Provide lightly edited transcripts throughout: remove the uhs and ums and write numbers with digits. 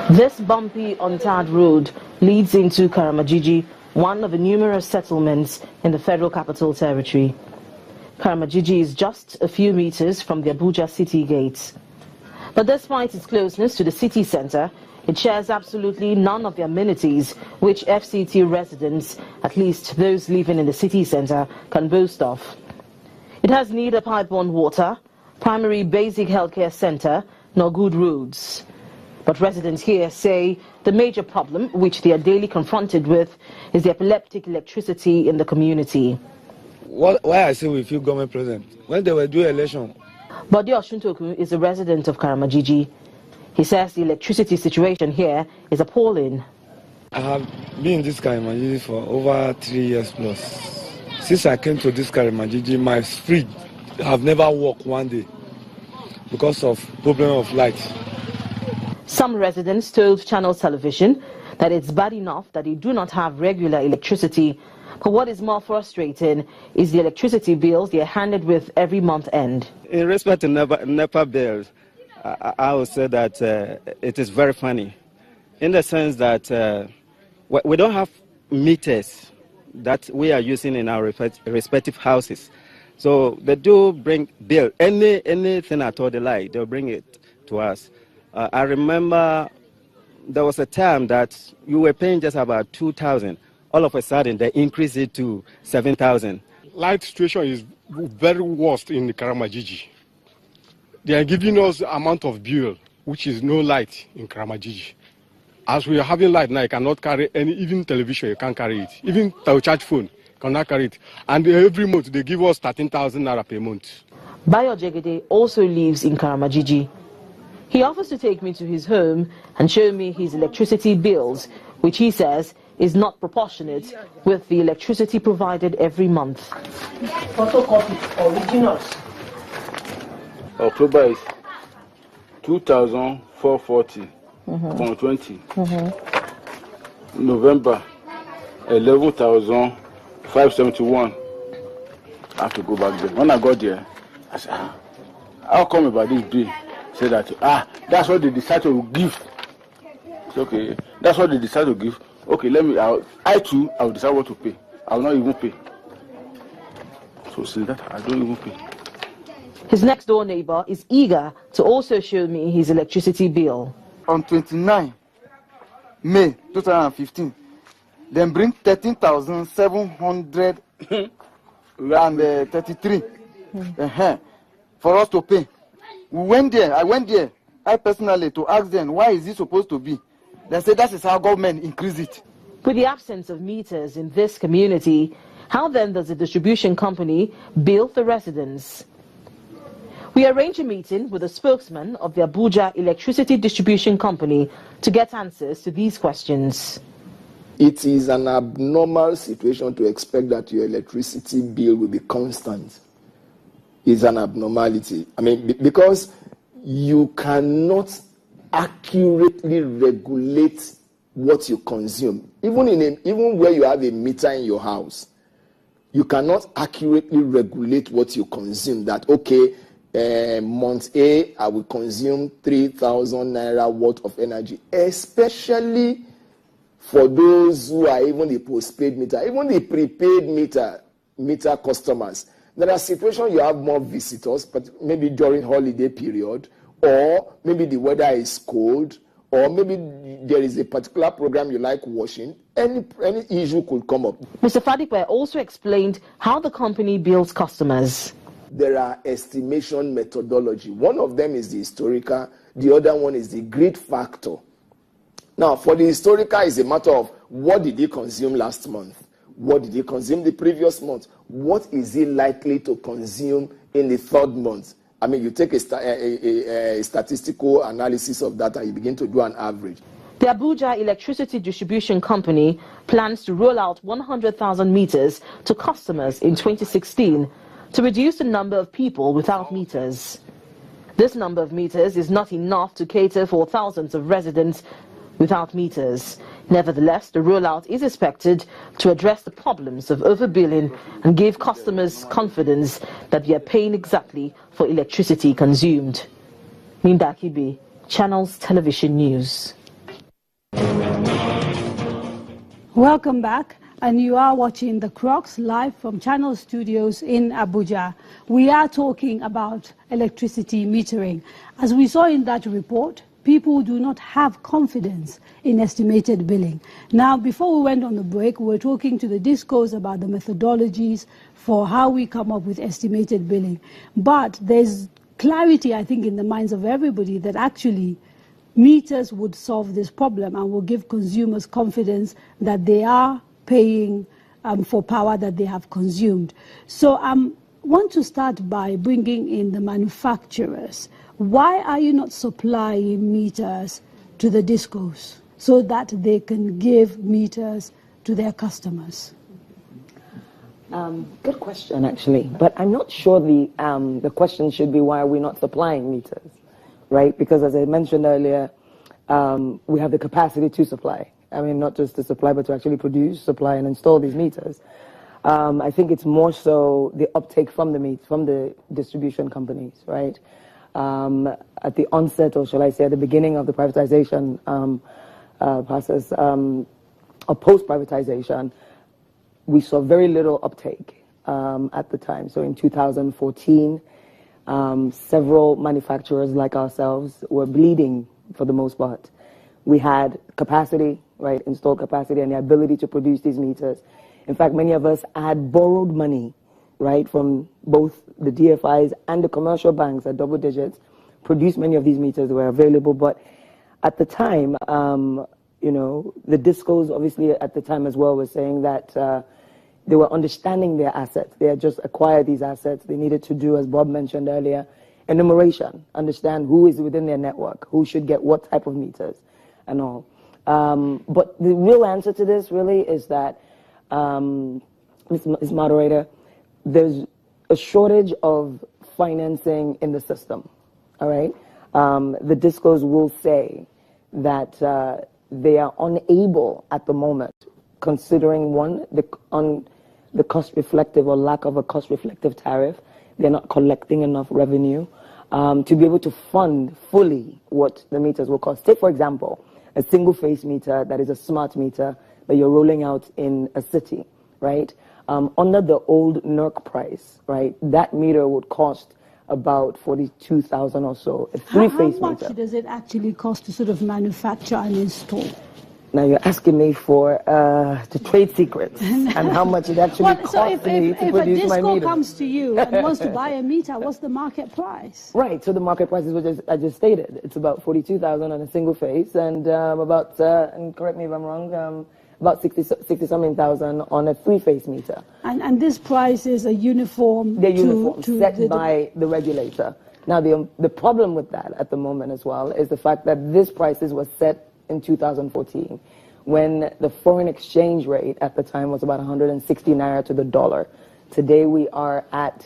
This bumpy, untarred road leads into Karamajiji, one of the numerous settlements in the Federal Capital Territory. Karamajiji is just a few meters from the Abuja city gates. But despite its closeness to the city center, it shares absolutely none of the amenities which FCT residents, at least those living in the city center, can boast of. It has neither pipe-borne water, primary basic healthcare center, nor good roads. But residents here say the major problem which they are daily confronted with is the epileptic electricity in the community. Why I say we feel government present? When they were doing election. Bode Oshuntoku is a resident of Karamajiji. He says the electricity situation here is appalling. I have been in this Karamajiji for over 3 years plus. Since I came to this Karamajiji, my fridge have never worked one day because of problem of light. Some residents told Channel Television that it's bad enough that they do not have regular electricity, but what is more frustrating is the electricity bills they are handed with every month end. In respect to NEPA bills, I would say that it is very funny, in the sense that we don't have meters that we are using in our respective houses. So they do bring bill, anything at all they like, they'll bring it to us. I remember there was a time that you were paying just about 2,000. All of a sudden, they increased it to 7,000. Light situation is very worst in Karamajiji. They are giving us the amount of bill, which is no light in Karamajiji. As we are having light now, you cannot carry any, even television, you can't carry it. Even charge phone, you cannot carry it. And every month, they give us 13,000 naira per month. Bayo Jegede also lives in Karamajiji. He offers to take me to his home and show me his electricity bills, which he says is not proportionate with the electricity provided every month. Photocopy originals. October is 2,440.20. November 11,571. I have to go back there. When I got there, I said, how come about this bill? Say that that's what they decide to give. It's okay, that's what they decide to give. Okay, I too will decide what to pay. I will not even pay. So see that I don't even pay. His next door neighbor is eager to also show me his electricity bill. On 29 May 2015, then bring 13,733 for us to pay. I went there, I personally, to ask them, why is it supposed to be? They said that is how government increase it. With the absence of meters in this community, how then does the distribution company bill the residents? We arranged a meeting with a spokesman of the Abuja Electricity Distribution Company to get answers to these questions. It is an abnormal situation to expect that your electricity bill will be constant. It's an abnormality. I mean, because you cannot accurately regulate what you consume. Even where you have a meter in your house, you cannot accurately regulate what you consume. That, okay, month A, I will consume 3,000 naira worth of energy, especially for those who are even the postpaid meter, even the prepaid meter customers. There are situations you have more visitors, but maybe during holiday period, or maybe the weather is cold, or maybe there is a particular program you like watching. Any issue could come up. Mr. Fadipe also explained how the company bills customers. There are estimation methodology. One of them is the historical, the other one is the grid factor. Now, for the historical, it's a matter of what did he consume last month? What did he consume the previous month? What is he likely to consume in the third month? I mean, you take a statistical analysis of that and you begin to do an average. The Abuja Electricity Distribution Company plans to roll out 100,000 meters to customers in 2016 to reduce the number of people without meters. This number of meters is not enough to cater for thousands of residents without meters. Nevertheless, the rollout is expected to address the problems of overbilling and give customers confidence that they are paying exactly for electricity consumed. Minda Kibi, Channels Television News. Welcome back, and you are watching the Crux live from Channel Studios in Abuja. We are talking about electricity metering. As we saw in that report, people do not have confidence in estimated billing. Now, before we went on the break, we were talking to the discos about the methodologies for how we come up with estimated billing. But there's clarity, I think, in the minds of everybody that actually meters would solve this problem and will give consumers confidence that they are paying for power that they have consumed. So I want to start by bringing in the manufacturers. Why are you not supplying meters to the discos so that they can give meters to their customers? Good question, actually. But I'm not sure the question should be why are we not supplying meters, right? Because as I mentioned earlier, we have the capacity to supply. I mean, not just to supply, but to actually produce, supply, and install these meters. I think it's more so the uptake from the distribution companies, right? At the onset, or shall I say, at the beginning of the privatization process, or post-privatization, we saw very little uptake at the time. So in 2014, several manufacturers like ourselves were bleeding for the most part. We had capacity, right, installed capacity and the ability to produce these meters. In fact, many of us had borrowed money, right, from both the DFIs and the commercial banks at double digits, produced many of these meters that were available. But at the time, you know, the discos obviously at the time as well were saying that they were understanding their assets. They had just acquired these assets. They needed to do, as Bob mentioned earlier, enumeration, understand who is within their network, who should get what type of meters and all. But the real answer to this really is that, Ms. Moderator, there's a shortage of financing in the system, all right? The discos will say that they are unable at the moment, considering one, the cost reflective or lack of a cost reflective tariff. They're not collecting enough revenue to be able to fund fully what the meters will cost. Take, for example, a single face meter that is a smart meter that you're rolling out in a city, right? Under the old NERC price, right, that meter would cost about 42,000 or so. A three-face meter. How much does it actually cost to sort of manufacture and install? Now you're asking me for the trade secrets and how much it actually costs me to produce my meter. If a disco comes to you and wants to buy a meter, what's the market price? Right, so the market price is what I just stated. It's about 42,000 on a single face and about, and correct me if I'm wrong, about 60-something thousand on a three-face meter. And this price is a uniform? They're uniform, set by the regulator. Now the problem with that at the moment as well is the fact that this prices was set in 2014, when the foreign exchange rate at the time was about 160 naira to the dollar. Today we are at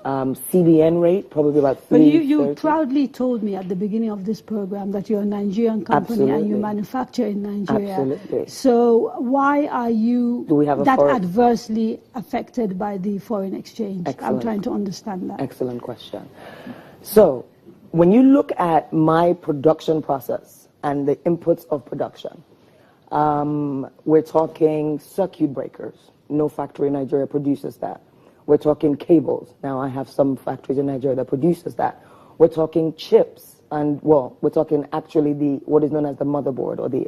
CBN rate, probably about 3. But you proudly told me at the beginning of this program that you're a Nigerian company. Absolutely. And you manufacture in Nigeria. Absolutely. So why are you that adversely affected by the foreign exchange? Excellent. I'm trying to understand that. Excellent question. So when you look at my production process, and the inputs of production. We're talking circuit breakers. No factory in Nigeria produces that. We're talking cables. Now I have some factories in Nigeria that produces that. We're talking chips, and well, we're talking actually what is known as the motherboard, or the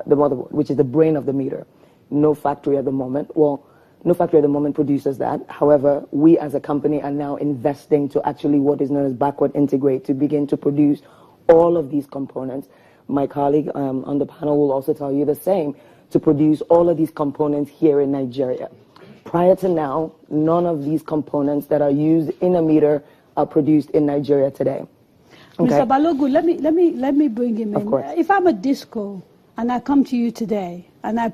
motherboard, which is the brain of the meter. No factory at the moment. Well, no factory at the moment produces that. However, we as a company are now investing to actually what is known as backward integrate, to begin to produce all of these components. My colleague on the panel will also tell you the same, to produce all of these components here in Nigeria. Prior to now, none of these components that are used in a meter are produced in Nigeria today. Okay. Mr. Balogu, let me bring him in. Of course. If I'm a disco and I come to you today and I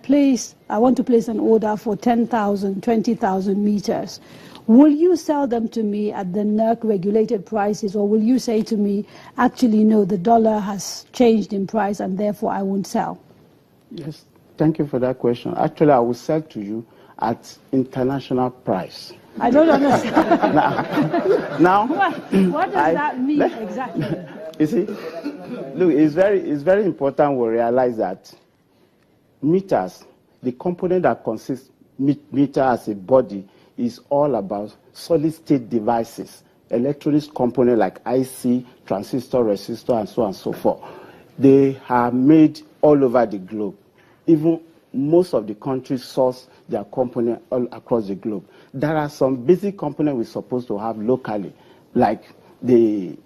want to place an order for 10,000, 20,000 meters, will you sell them to me at the NERC regulated prices, or will you say to me, actually, no, the dollar has changed in price and therefore I won't sell? Yes, thank you for that question. Actually, I will sell to you at international price. I don't understand. Now what does that mean exactly? You see, Look, it's very important we realize that meters, the component that consists meter as a body, is all about solid-state devices, electronics component like IC, transistor, resistor, and so on and so forth. They are made all over the globe. Even most of the countries source their component all across the globe. There are some basic components we're supposed to have locally, like the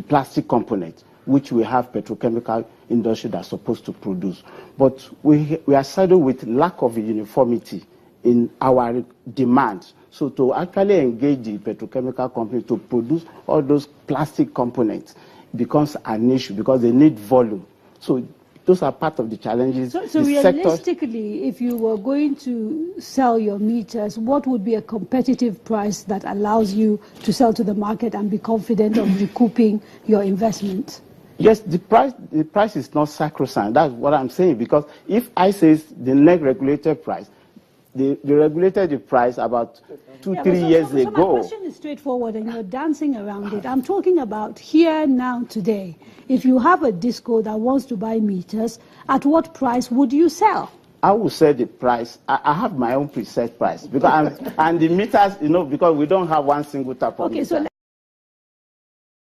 plastic component, which we have petrochemical industry that's supposed to produce. But we are saddled with lack of uniformity in our demand. So to actually engage the petrochemical company to produce all those plastic components becomes an issue because they need volume. So those are part of the challenges. So realistically, if you were going to sell your meters, what would be a competitive price that allows you to sell to the market and be confident of recouping your investment? Yes, the price is not sacrosanct. That's what I'm saying. Because if I say the NERC regulated price, they regulated the price about 2-3 years ago. My question is straightforward, and you're dancing around it. I'm talking about here, now, today. If you have a disco that wants to buy meters, at what price would you sell? I will say the price. I have my own preset price because and the meters, because we don't have one single type of meter.